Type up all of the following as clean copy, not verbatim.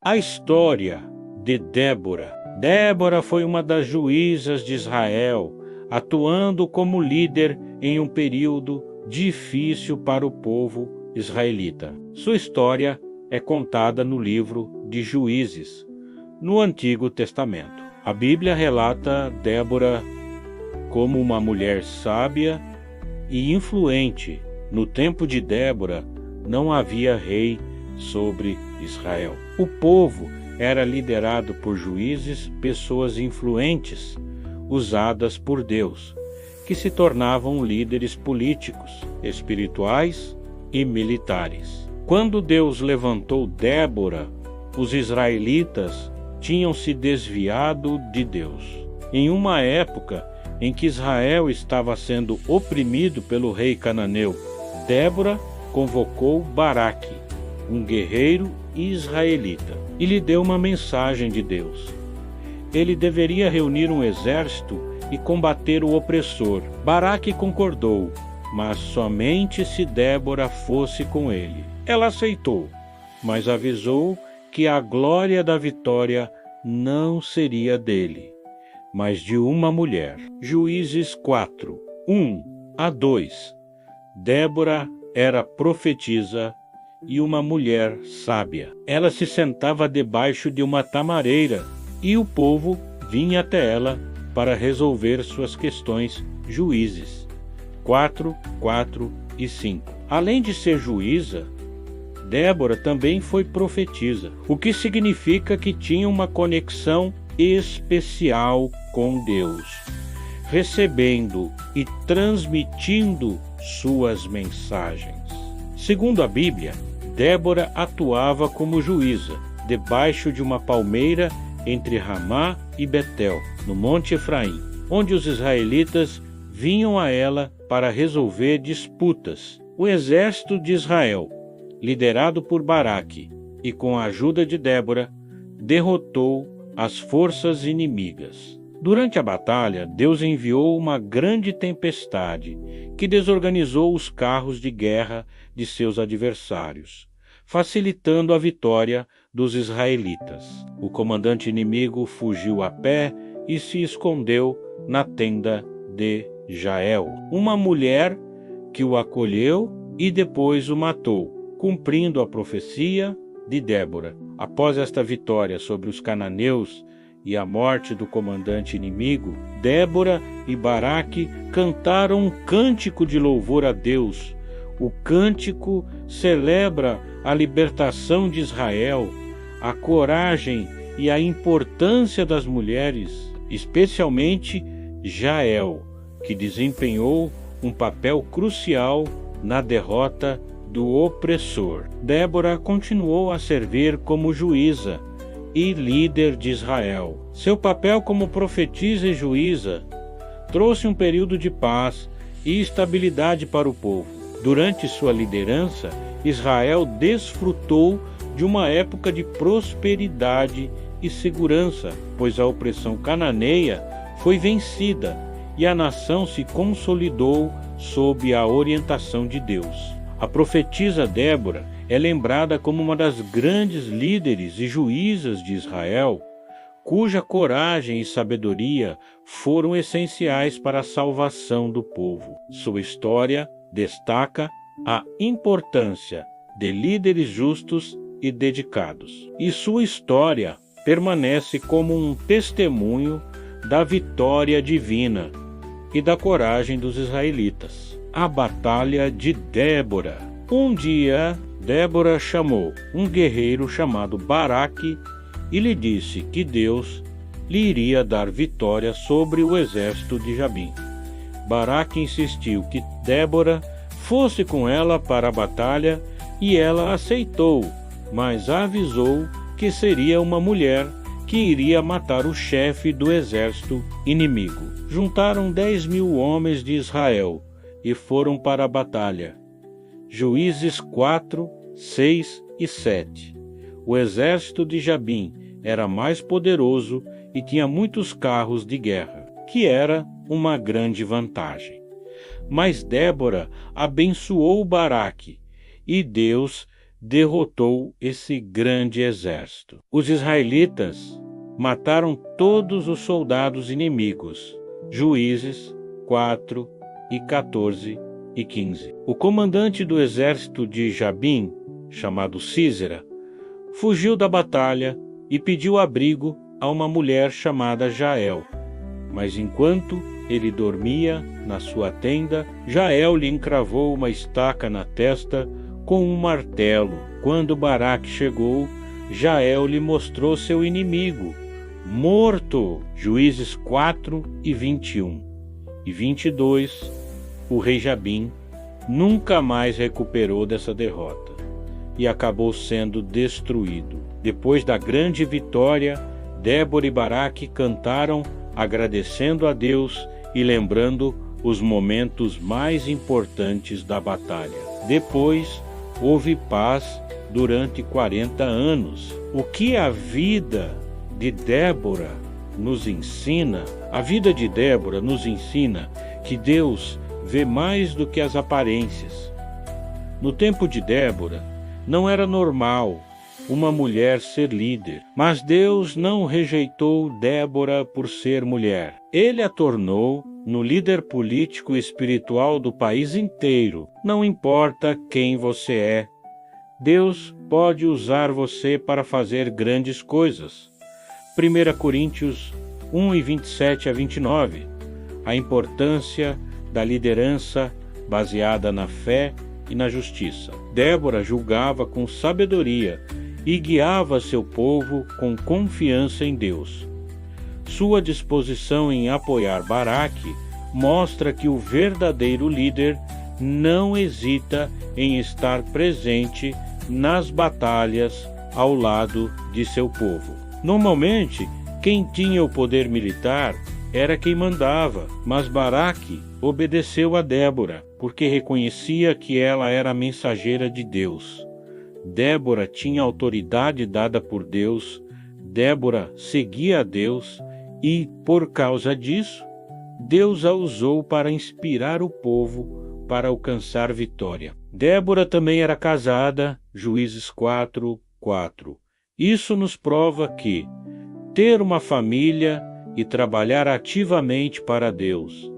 A história de Débora. Débora foi uma das juízas de Israel, atuando como líder em um período difícil para o povo israelita. Sua história é contada no livro de Juízes, no Antigo Testamento. A Bíblia relata Débora como uma mulher sábia e influente. No tempo de Débora, não havia rei sobre Israel. O povo era liderado por juízes, pessoas influentes, usadas por Deus, que se tornavam líderes políticos, espirituais e militares. Quando Deus levantou Débora, os israelitas tinham se desviado de Deus. Em uma época em que Israel estava sendo oprimido pelo rei cananeu, Débora convocou Baraque, um guerreiro israelita, e lhe deu uma mensagem de Deus. Ele deveria reunir um exército e combater o opressor. Baraque concordou, mas somente se Débora fosse com ele. Ela aceitou, mas avisou que a glória da vitória não seria dele, mas de uma mulher. Juízes 4, 1-2. Débora era profetisa e uma mulher sábia. Ela se sentava debaixo de uma tamareira e o povo vinha até ela para resolver suas questões. Juízes 4, 4 e 5. Além de ser juíza, Débora também foi profetisa, o que significa que tinha uma conexão especial com Deus, recebendo e transmitindo suas mensagens. Segundo a Bíblia, Débora atuava como juíza, debaixo de uma palmeira entre Ramá e Betel, no Monte Efraim, onde os israelitas vinham a ela para resolver disputas. O exército de Israel, liderado por Baraque e com a ajuda de Débora, derrotou as forças inimigas. Durante a batalha, Deus enviou uma grande tempestade que desorganizou os carros de guerra de seus adversários, facilitando a vitória dos israelitas. O comandante inimigo fugiu a pé e se escondeu na tenda de Jael. Uma mulher que o acolheu e depois o matou, cumprindo a profecia de Débora. Após esta vitória sobre os cananeus e a morte do comandante inimigo, Débora e Baraque cantaram um cântico de louvor a Deus. O cântico celebra a libertação de Israel, a coragem e a importância das mulheres, especialmente Jael, que desempenhou um papel crucial na derrota do opressor. Débora continuou a servir como juíza e líder de Israel. Seu papel como profetisa e juíza trouxe um período de paz e estabilidade para o povo. Durante sua liderança, Israel desfrutou de uma época de prosperidade e segurança, pois a opressão cananeia foi vencida e a nação se consolidou sob a orientação de Deus. A profetisa Débora é lembrada como uma das grandes líderes e juízas de Israel, cuja coragem e sabedoria foram essenciais para a salvação do povo. Sua história destaca a importância de líderes justos e dedicados. E sua história permanece como um testemunho da vitória divina e da coragem dos israelitas. A Batalha de Débora. Um dia, Débora chamou um guerreiro chamado Baraque e lhe disse que Deus lhe iria dar vitória sobre o exército de Jabim. Baraque insistiu que Débora fosse com ela para a batalha e ela aceitou, mas avisou que seria uma mulher que iria matar o chefe do exército inimigo. Juntaram 10.000 homens de Israel e foram para a batalha. Juízes 4, 6 e 7. O exército de Jabim era mais poderoso e tinha muitos carros de guerra, que era uma grande vantagem. Mas Débora abençoou Baraque, e Deus derrotou esse grande exército. Os israelitas mataram todos os soldados inimigos. Juízes 4 e 14 e 15. O comandante do exército de Jabim, chamado Sísera, fugiu da batalha e pediu abrigo a uma mulher chamada Jael. Mas enquanto ele dormia na sua tenda, Jael lhe encravou uma estaca na testa com um martelo. Quando Baraque chegou, Jael lhe mostrou seu inimigo, morto. Juízes 4 e 21 e 22. O rei Jabim nunca mais recuperou dessa derrota e acabou sendo destruído. Depois da grande vitória, Débora e Baraque cantaram agradecendo a Deus e lembrando os momentos mais importantes da batalha. Depois, houve paz durante 40 anos. O que a vida de Débora nos ensina? A vida de Débora nos ensina que Deus vê mais do que as aparências. No tempo de Débora, não era normal uma mulher ser líder, mas Deus não rejeitou Débora por ser mulher. Ele a tornou no líder político e espiritual do país inteiro. Não importa quem você é, Deus pode usar você para fazer grandes coisas. 1 Coríntios 1 e 27 a 29. A importância da liderança baseada na fé e na justiça. Débora julgava com sabedoria e guiava seu povo com confiança em Deus. Sua disposição em apoiar Baraque mostra que o verdadeiro líder não hesita em estar presente nas batalhas ao lado de seu povo. Normalmente, quem tinha o poder militar era quem mandava, mas Baraque obedeceu a Débora, porque reconhecia que ela era a mensageira de Deus. Débora tinha autoridade dada por Deus, Débora seguia a Deus e, por causa disso, Deus a usou para inspirar o povo para alcançar vitória. Débora também era casada, Juízes 4:4. Isso nos prova que ter uma família e trabalhar ativamente para Deus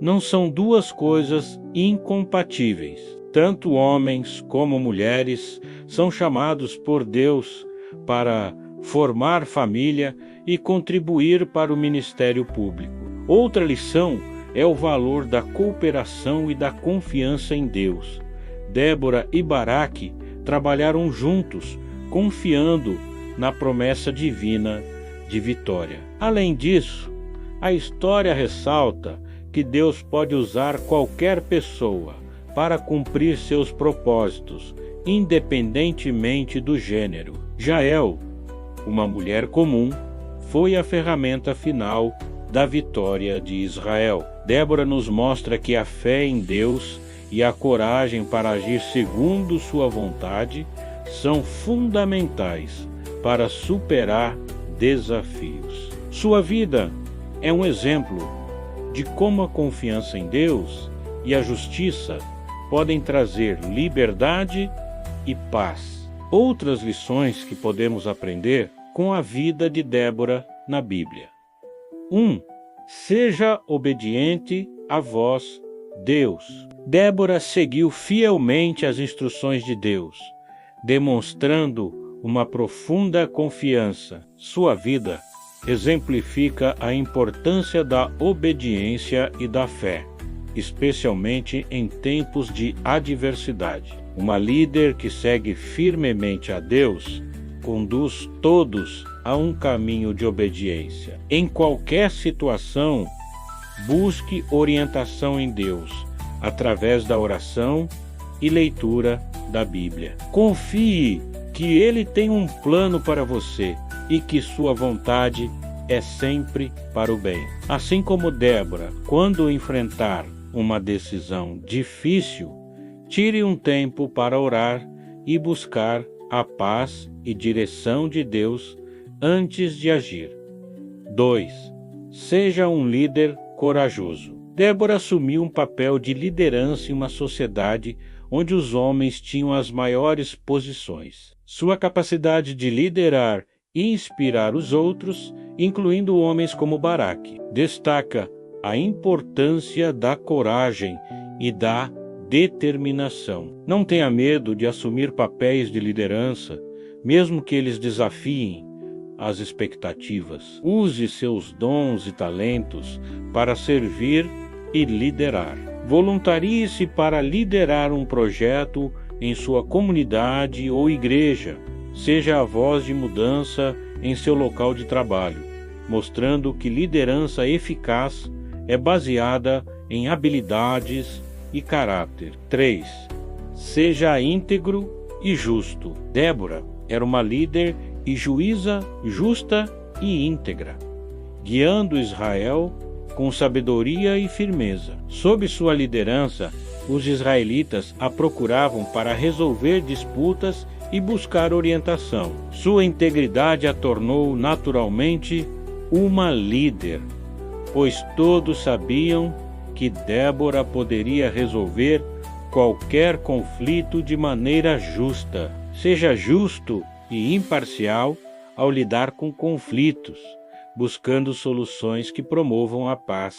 não são duas coisas incompatíveis. Tanto homens como mulheres são chamados por Deus para formar família e contribuir para o ministério público. Outra lição é o valor da cooperação e da confiança em Deus. Débora e Baraque trabalharam juntos, confiando na promessa divina de vitória. Além disso, a história ressalta que Deus pode usar qualquer pessoa para cumprir seus propósitos, independentemente do gênero. Jael, uma mulher comum, foi a ferramenta final da vitória de Israel. Débora nos mostra que a fé em Deus e a coragem para agir segundo sua vontade são fundamentais para superar desafios. Sua vida é um exemplo de como a confiança em Deus e a justiça podem trazer liberdade e paz. Outras lições que podemos aprender com a vida de Débora na Bíblia. 1. Seja obediente à voz Deus. Débora seguiu fielmente as instruções de Deus, demonstrando uma profunda confiança. Sua vida exemplifica a importância da obediência e da fé, especialmente em tempos de adversidade. Uma líder que segue firmemente a Deus conduz todos a um caminho de obediência. Em qualquer situação, busque orientação em Deus, através da oração e leitura da Bíblia. Confie que Ele tem um plano para você e que sua vontade é sempre para o bem. Assim como Débora, quando enfrentar uma decisão difícil, tire um tempo para orar e buscar a paz e direção de Deus antes de agir. 2. Seja um líder corajoso. Débora assumiu um papel de liderança em uma sociedade onde os homens tinham as maiores posições. Sua capacidade de liderar e inspirar os outros, incluindo homens como Baraque, destaca a importância da coragem e da determinação. Não tenha medo de assumir papéis de liderança, mesmo que eles desafiem as expectativas. Use seus dons e talentos para servir e liderar. Voluntarie-se para liderar um projeto em sua comunidade ou igreja. Seja a voz de mudança em seu local de trabalho, mostrando que liderança eficaz é baseada em habilidades e caráter. 3. Seja íntegro e justo. Débora era uma líder e juíza justa e íntegra, guiando Israel com sabedoria e firmeza. Sob sua liderança, os israelitas a procuravam para resolver disputas e buscar orientação. Sua integridade a tornou naturalmente uma líder, pois todos sabiam que Débora poderia resolver qualquer conflito de maneira justa. Seja justo e imparcial ao lidar com conflitos, buscando soluções que promovam a paz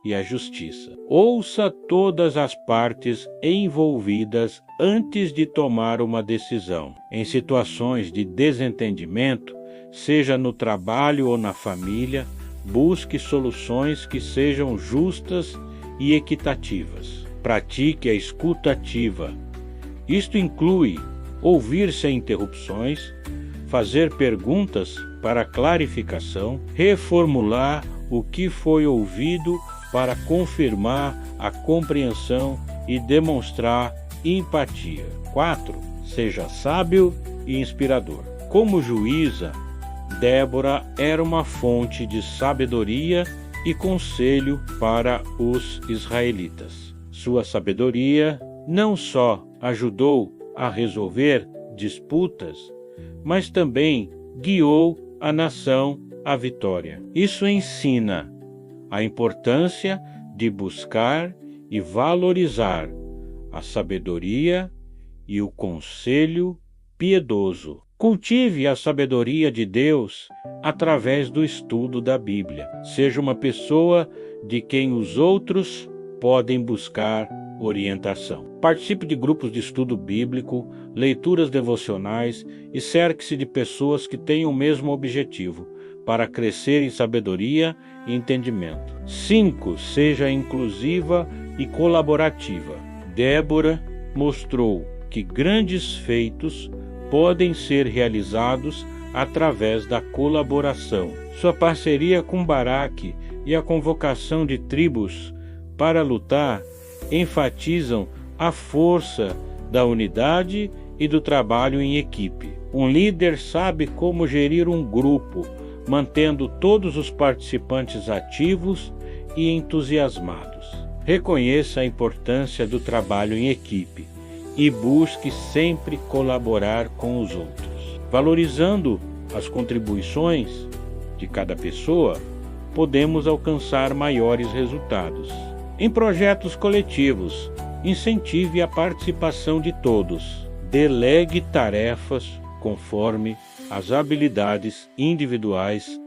e a justiça. Ouça todas as partes envolvidas antes de tomar uma decisão. Em situações de desentendimento, seja no trabalho ou na família, busque soluções que sejam justas e equitativas. Pratique a escuta ativa. Isto inclui ouvir sem interrupções, fazer perguntas para clarificação, reformular o que foi ouvido para confirmar a compreensão e demonstrar empatia. 4. Seja sábio e inspirador. Como juíza, Débora era uma fonte de sabedoria e conselho para os israelitas. Sua sabedoria não só ajudou a resolver disputas, mas também guiou a nação à vitória. Isso ensina a importância de buscar e valorizar a sabedoria e o conselho piedoso. Cultive a sabedoria de Deus através do estudo da Bíblia. Seja uma pessoa de quem os outros podem buscar orientação. Participe de grupos de estudo bíblico, leituras devocionais e cerque-se de pessoas que tenham o mesmo objetivo, para crescer em sabedoria e entendimento. 5. Seja inclusiva e colaborativa. Débora mostrou que grandes feitos podem ser realizados através da colaboração. Sua parceria com Baraque e a convocação de tribos para lutar enfatizam a força da unidade e do trabalho em equipe. Um líder sabe como gerir um grupo, mantendo todos os participantes ativos e entusiasmados. Reconheça a importância do trabalho em equipe e busque sempre colaborar com os outros. Valorizando as contribuições de cada pessoa, podemos alcançar maiores resultados. Em projetos coletivos, incentive a participação de todos. Delegue tarefas conforme as habilidades individuais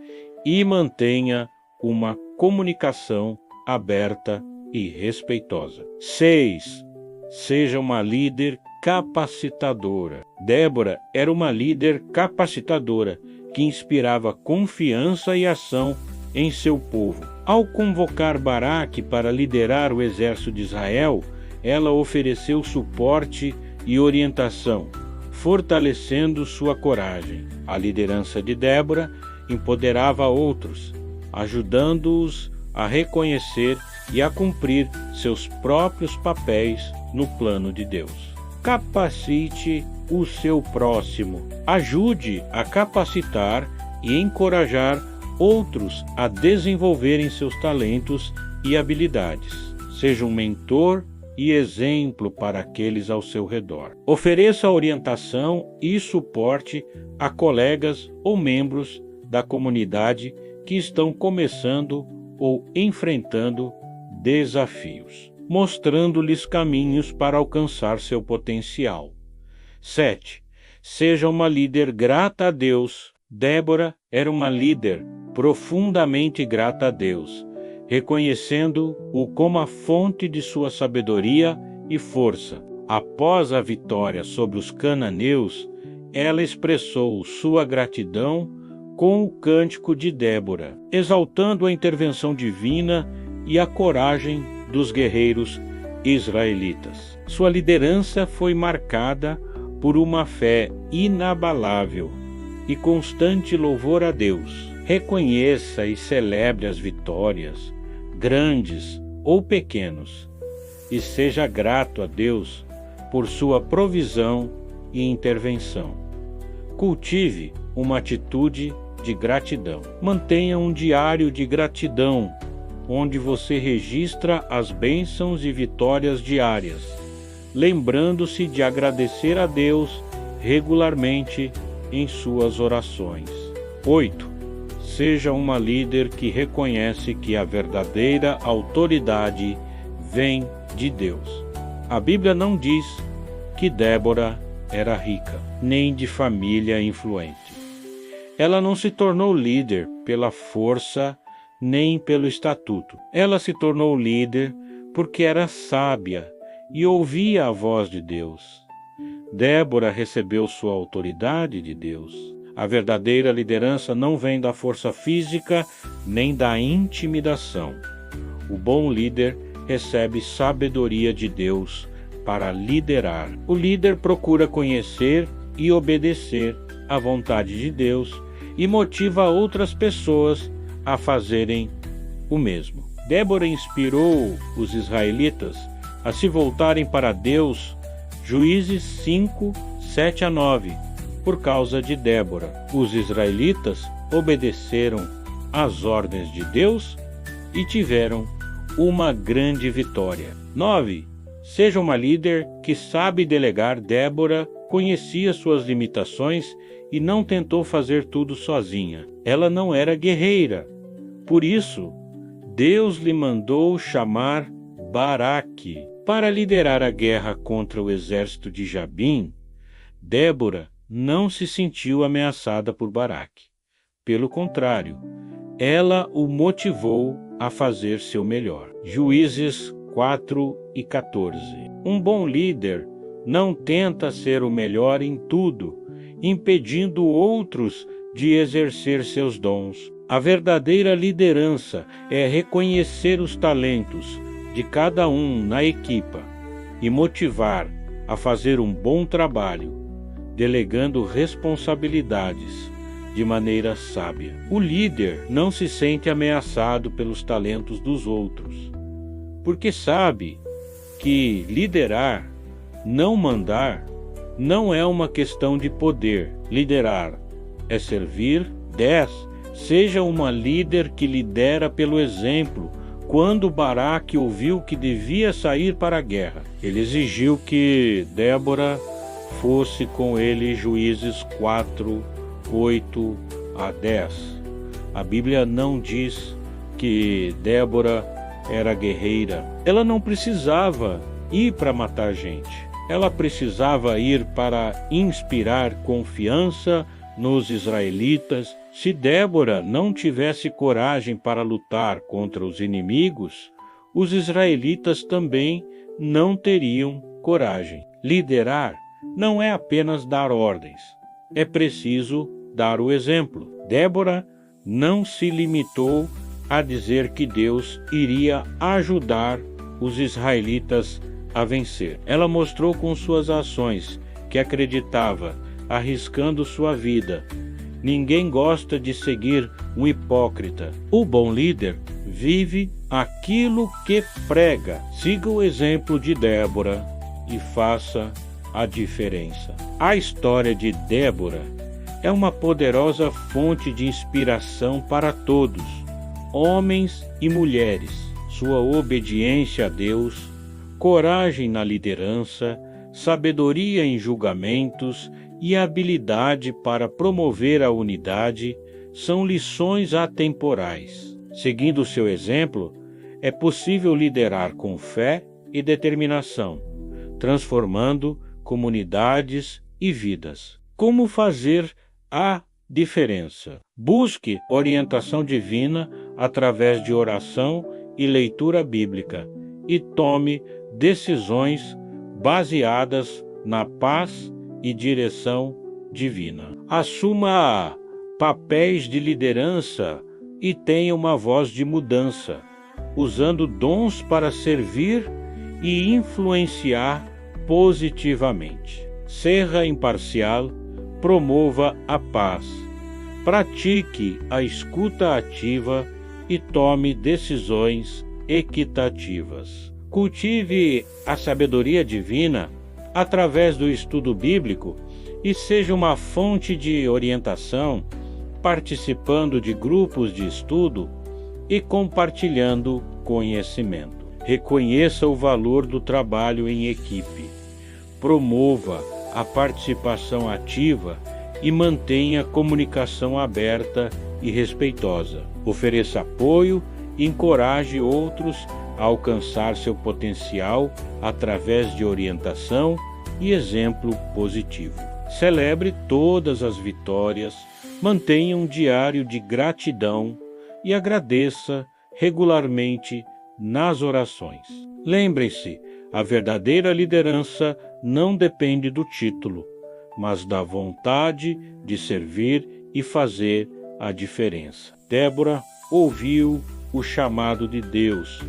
e mantenha uma comunicação aberta e respeitosa. 6. Seja uma líder capacitadora. Débora era uma líder capacitadora que inspirava confiança e ação em seu povo. Ao convocar Baraque para liderar o exército de Israel, ela ofereceu suporte e orientação, fortalecendo sua coragem. A liderança de Débora empoderava outros, ajudando-os a reconhecer e a cumprir seus próprios papéis no plano de Deus. Capacite o seu próximo. Ajude a capacitar e encorajar outros a desenvolverem seus talentos e habilidades. Seja um mentor e exemplo para aqueles ao seu redor. Ofereça orientação e suporte a colegas ou membros da comunidade que estão começando ou enfrentando desafios. mostrando-lhes caminhos para alcançar seu potencial. 7. Seja uma líder grata a Deus. Débora era uma líder profundamente grata a Deus, reconhecendo-o como a fonte de sua sabedoria e força. Após a vitória sobre os cananeus, ela expressou sua gratidão com o cântico de Débora, exaltando a intervenção divina e a coragem dos guerreiros israelitas. Sua liderança foi marcada por uma fé inabalável e constante louvor a Deus. Reconheça e celebre as vitórias, grandes ou pequenos, e seja grato a Deus por sua provisão e intervenção. Cultive uma atitude de gratidão. Mantenha um diário de gratidão, onde você registra as bênçãos e vitórias diárias, lembrando-se de agradecer a Deus regularmente em suas orações. 8. Seja uma líder que reconhece que a verdadeira autoridade vem de Deus. A Bíblia não diz que Débora era rica, nem de família influente. Ela não se tornou líder pela força nem pelo estatuto. Ela se tornou líder porque era sábia e ouvia a voz de Deus. Débora recebeu sua autoridade de Deus. A verdadeira liderança não vem da força física nem da intimidação. O bom líder recebe sabedoria de Deus para liderar. O líder procura conhecer e obedecer à vontade de Deus e motiva outras pessoas a fazerem o mesmo. Débora inspirou os israelitas a se voltarem para Deus. Juízes 5, 7-9. Por causa de Débora, os israelitas obedeceram às ordens de Deus e tiveram uma grande vitória. 9. Seja uma líder que sabe delegar. Débora conhecia suas limitações e não tentou fazer tudo sozinha. Ela não era guerreira. Por isso, Deus lhe mandou chamar Baraque para liderar a guerra contra o exército de Jabim. Débora não se sentiu ameaçada por Baraque. Pelo contrário, ela o motivou a fazer seu melhor. Juízes 4:14. Um bom líder não tenta ser o melhor em tudo, impedindo outros de exercer seus dons. A verdadeira liderança é reconhecer os talentos de cada um na equipa e motivar a fazer um bom trabalho, delegando responsabilidades de maneira sábia. O líder não se sente ameaçado pelos talentos dos outros, porque sabe que liderar, não mandar, não é uma questão de poder. Liderar é servir. 10. Seja uma líder que lidera pelo exemplo. Quando Baraque ouviu que devia sair para a guerra, ele exigiu que Débora fosse com ele. Juízes 4, 8-10. A Bíblia não diz que Débora era guerreira. Ela não precisava ir para matar gente. Ela precisava ir para inspirar confiança nos israelitas. Se Débora não tivesse coragem para lutar contra os inimigos, os israelitas também não teriam coragem. Liderar não é apenas dar ordens, é preciso dar o exemplo. Débora não se limitou a dizer que Deus iria ajudar os israelitas a vencer. Ela mostrou com suas ações que acreditava, arriscando sua vida. Ninguém gosta de seguir um hipócrita. O bom líder vive aquilo que prega. Siga o exemplo de Débora e faça a diferença. A história de Débora é uma poderosa fonte de inspiração para todos, homens e mulheres. Sua obediência a Deus, coragem na liderança, sabedoria em julgamentos e habilidade para promover a unidade são lições atemporais. Seguindo seu exemplo, é possível liderar com fé e determinação, transformando comunidades e vidas. Como fazer a diferença? Busque orientação divina através de oração e leitura bíblica e tome decisões baseadas na paz e direção divina. Assuma papéis de liderança e tenha uma voz de mudança, usando dons para servir e influenciar positivamente. Seja imparcial, promova a paz, pratique a escuta ativa e tome decisões equitativas. Cultive a sabedoria divina através do estudo bíblico e seja uma fonte de orientação, participando de grupos de estudo e compartilhando conhecimento. Reconheça o valor do trabalho em equipe. Promova a participação ativa e mantenha comunicação aberta e respeitosa. Ofereça apoio e encoraje outros a alcançar seu potencial através de orientação e exemplo positivo. Celebre todas as vitórias, mantenha um diário de gratidão e agradeça regularmente nas orações. Lembre-se, a verdadeira liderança não depende do título, mas da vontade de servir e fazer a diferença. Débora ouviu o chamado de Deus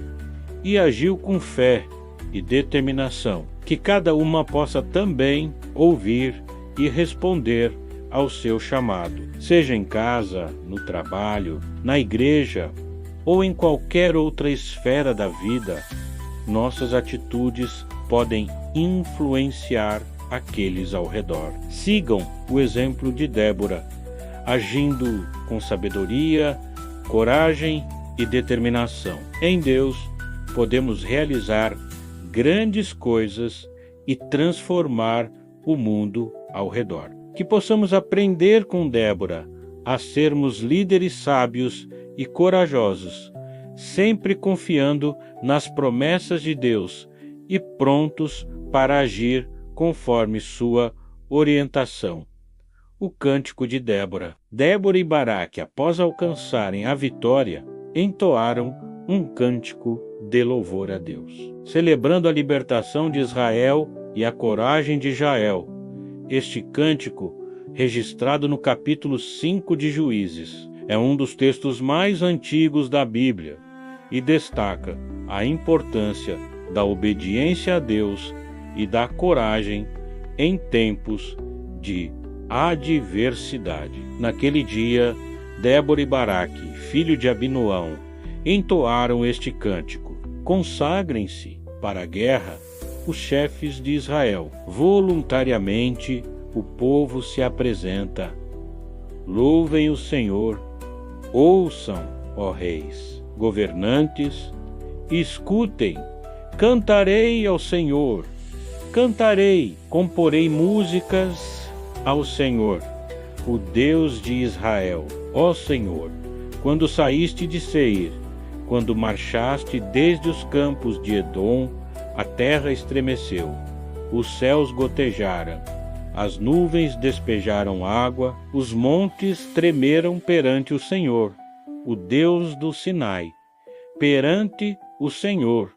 e agiu com fé e determinação. Que cada uma possa também ouvir e responder ao seu chamado, seja em casa, no trabalho, na igreja ou em qualquer outra esfera da vida. Nossas atitudes podem influenciar aqueles ao redor. Sigam o exemplo de Débora, agindo com sabedoria, coragem e determinação. Em Deus, podemos realizar grandes coisas e transformar o mundo ao redor. Que possamos aprender com Débora a sermos líderes sábios e corajosos, sempre confiando nas promessas de Deus e prontos para agir conforme sua orientação. O Cântico de Débora. Débora e Baraque, após alcançarem a vitória, entoaram um cântico de louvor a Deus, celebrando a libertação de Israel e a coragem de Jael. Este cântico, registrado no capítulo 5 de Juízes, é um dos textos mais antigos da Bíblia e destaca a importância da obediência a Deus e da coragem em tempos de adversidade. Naquele dia, Débora e Baraque, filho de Abinoão, entoaram este cântico. Consagrem-se para a guerra os chefes de Israel. Voluntariamente o povo se apresenta. Louvem o Senhor, ouçam, ó reis, governantes, escutem, cantarei ao Senhor, cantarei, comporei músicas ao Senhor, o Deus de Israel. Ó Senhor, quando saíste de Seir, quando marchaste desde os campos de Edom, a terra estremeceu, os céus gotejaram, as nuvens despejaram água, os montes tremeram perante o Senhor, o Deus do Sinai, perante o Senhor,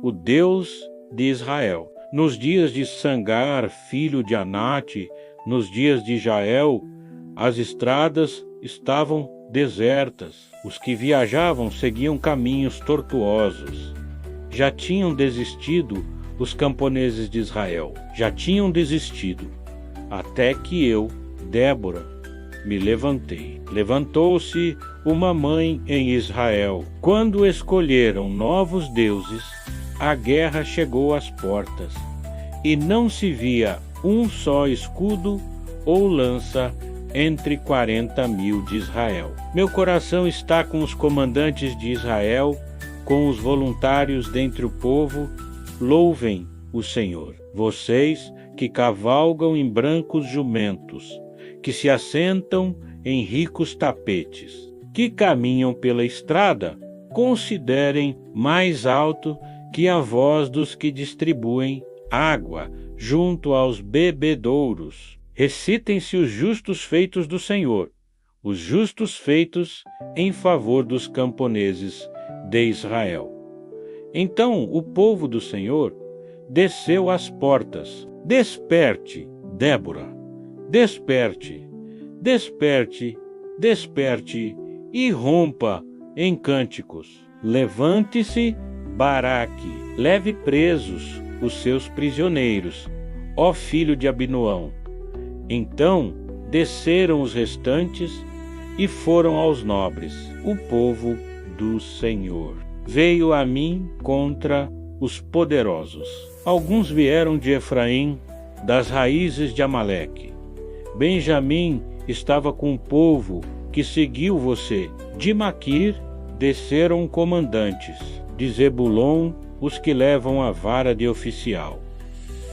o Deus de Israel. Nos dias de Sangar, filho de Anate, nos dias de Jael, as estradas estavam desertas. Os que viajavam seguiam caminhos tortuosos. Já tinham desistido os camponeses de Israel. Já tinham desistido. Até que eu, Débora, me levantei. Levantou-se uma mãe em Israel. Quando escolheram novos deuses, a guerra chegou às portas, e não se via um só escudo ou lança entre 40.000 de Israel. Meu coração está com os comandantes de Israel, com os voluntários dentre o povo. Louvem o Senhor. Vocês que cavalgam em brancos jumentos, que se assentam em ricos tapetes, que caminham pela estrada, considerem mais alto que a voz dos que distribuem água junto aos bebedouros. Recitem-se os justos feitos do Senhor, os justos feitos em favor dos camponeses de Israel. Então o povo do Senhor desceu às portas. Desperte, Débora, desperte, desperte, desperte e rompa em cânticos. Levante-se, Baraque, leve presos os seus prisioneiros, ó filho de Abinoão. Então desceram os restantes e foram aos nobres, o povo do Senhor. Veio a mim contra os poderosos. Alguns vieram de Efraim, das raízes de Amaleque. Benjamim estava com o povo que seguiu você. De Maquir desceram comandantes, de Zebulon os que levam a vara de oficial.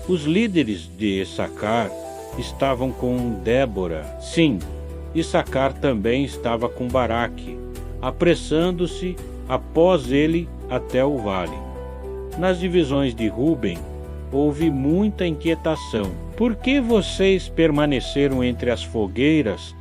Os líderes de Issacar estavam com Débora. Sim, Issacar também estava com Baraque, apressando-se após ele até o vale. Nas divisões de Ruben houve muita inquietação. Por que vocês permaneceram entre as fogueiras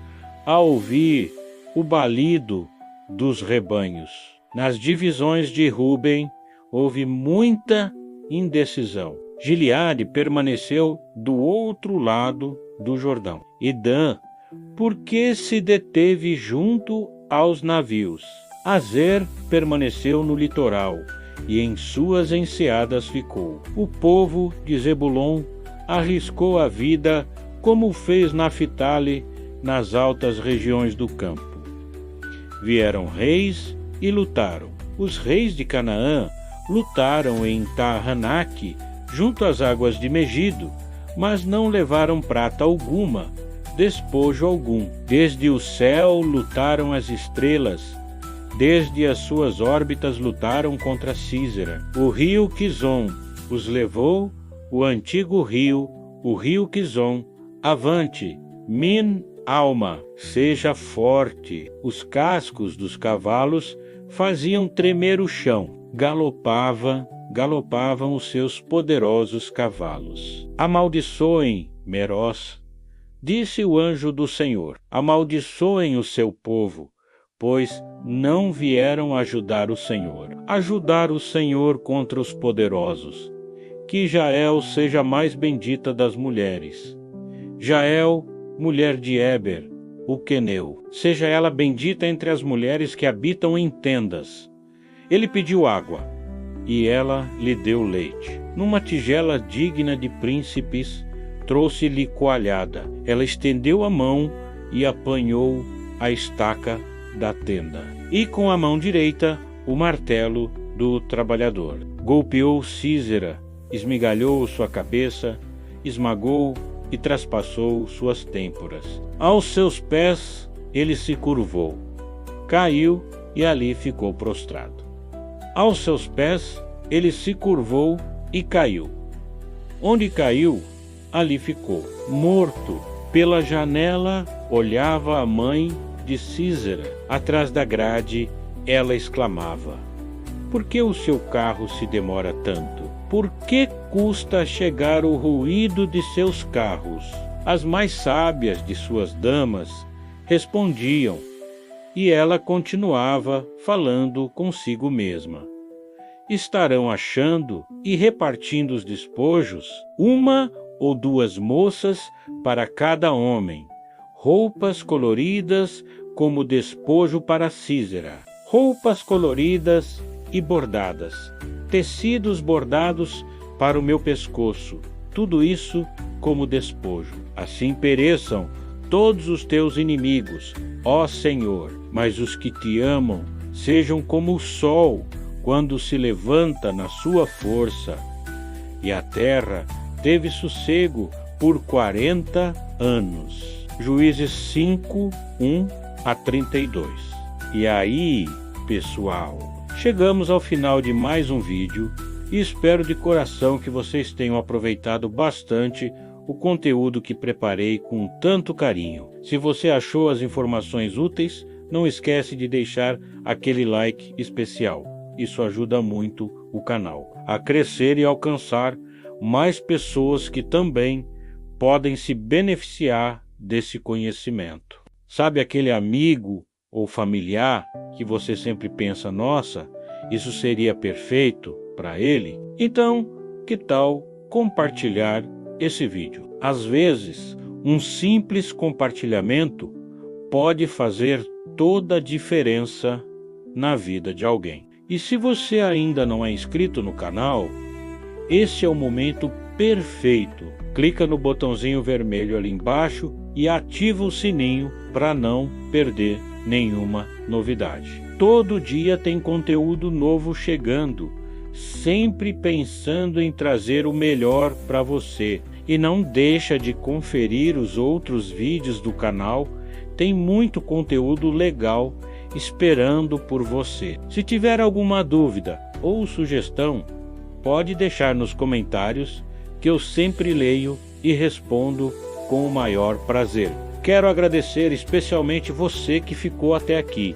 a ouvir o balido dos rebanhos? Nas divisões de Ruben houve muita indecisão. Gileade permaneceu do outro lado do Jordão. E Dan, por que se deteve junto aos navios? Azer permaneceu no litoral, e em suas enseadas ficou. O povo de Zebulon arriscou a vida, como fez Naphtali nas altas regiões do campo. Vieram reis e lutaram. Os reis de Canaã lutaram em Tahanaque, junto às águas de Megido, mas não levaram prata alguma, despojo algum. Desde o céu lutaram as estrelas, desde as suas órbitas lutaram contra Císera. O rio Quizon os levou, o antigo rio, o rio Quizon. Avante, Min Alma, seja forte. Os cascos dos cavalos faziam tremer o chão. Galopavam os seus poderosos cavalos. Amaldiçoem Meroz, disse o anjo do Senhor. Amaldiçoem o seu povo, pois não vieram ajudar o Senhor. Ajudar o Senhor contra os poderosos. Que Jael seja a mais bendita das mulheres. Jael, mulher de Eber, o queneu. Seja ela bendita entre as mulheres que habitam em tendas. Ele pediu água, e ela lhe deu leite. Numa tigela digna de príncipes, trouxe-lhe coalhada. Ela estendeu a mão e apanhou a estaca da tenda. E com a mão direita, o martelo do trabalhador. Golpeou Císera, esmigalhou sua cabeça, esmagou e traspassou suas têmporas. Aos seus pés ele se curvou, caiu e ali ficou prostrado. Aos seus pés ele se curvou e caiu. Onde caiu, ali ficou. Morto, pela janela olhava a mãe de Císera. Atrás da grade ela exclamava: por que o seu carro se demora tanto? Por que custa chegar o ruído de seus carros? As mais sábias de suas damas respondiam, e ela continuava falando consigo mesma. Estarão achando e repartindo os despojos, uma ou duas moças para cada homem, roupas coloridas como despojo para Císera, roupas coloridas e bordadas, tecidos bordados para o meu pescoço, tudo isso como despojo. Assim pereçam todos os teus inimigos, ó Senhor, mas os que te amam sejam como o sol quando se levanta na sua força. E a terra teve sossego por 40 anos. Juízes 5, 1 a 32. E aí, pessoal, chegamos ao final de mais um vídeo e espero de coração que vocês tenham aproveitado bastante o conteúdo que preparei com tanto carinho. Se você achou as informações úteis, não esquece de deixar aquele like especial. Isso ajuda muito o canal a crescer e alcançar mais pessoas que também podem se beneficiar desse conhecimento. Sabe aquele amigo ou familiar que você sempre pensa, nossa, isso seria perfeito para ele? Então, que tal compartilhar esse vídeo? Às vezes, um simples compartilhamento pode fazer toda a diferença na vida de alguém. E se você ainda não é inscrito no canal, esse é o momento perfeito. Clica no botãozinho vermelho ali embaixo e ativa o sininho para não perder nenhuma novidade. Todo dia tem conteúdo novo chegando, sempre pensando em trazer o melhor para você. E não deixa de conferir os outros vídeos do canal, tem muito conteúdo legal esperando por você. Se tiver alguma dúvida ou sugestão, pode deixar nos comentários que eu sempre leio e respondo com o maior prazer. Quero agradecer especialmente você que ficou até aqui.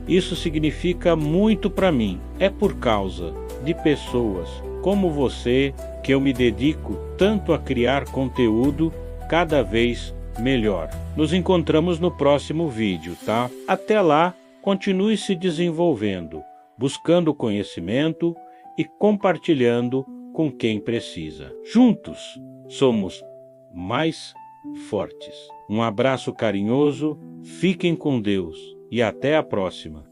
Isso significa muito para mim. É por causa de pessoas como você que eu me dedico tanto a criar conteúdo cada vez melhor. Nos encontramos no próximo vídeo, tá? Até lá, continue se desenvolvendo, buscando conhecimento e compartilhando com quem precisa. Juntos somos mais fortes. Um abraço carinhoso, fiquem com Deus e até a próxima.